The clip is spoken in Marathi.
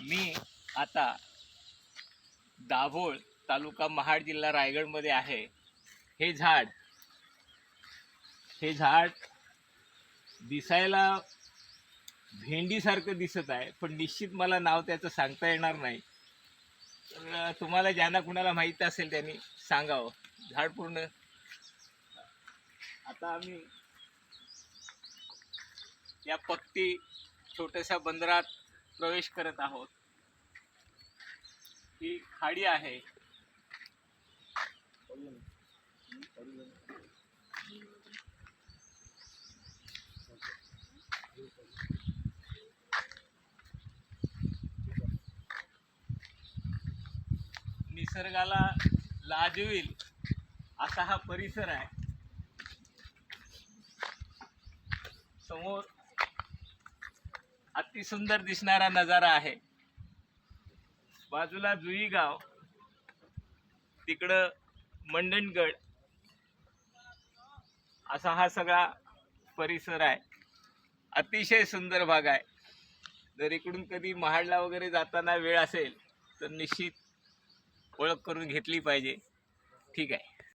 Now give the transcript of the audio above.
मी आता दाभोळ तालुका महाड जिल्हा रायगडमध्ये आहे. हे झाड दिसायला भेंडीसारखं दिसत आहे, पण निश्चित मला नाव त्याचं सांगता येणार नाही. तर तुम्हाला ज्यांना कुणाला माहीत असेल त्यांनी सांगावं. झाड पूर्ण आता आम्ही या पक्ती छोट्याशा बंदरात प्रवेश करत आहोत. ही खाडी आहे. निसर्गाला लाजवेल असा हा परिसर आहे. समोर अतिसुंदर दिसणारा नजारा आहे. बाजूला जुई गाव, तिकडं मंडणगड, असा हा सगळा परिसर आहे. अतिशय सुंदर भाग आहे. जर इकडून कधी महाडला वगैरे जाताना वेळ असेल तर निश्चित ओळख करून घेतली पाहिजे. ठीक आहे.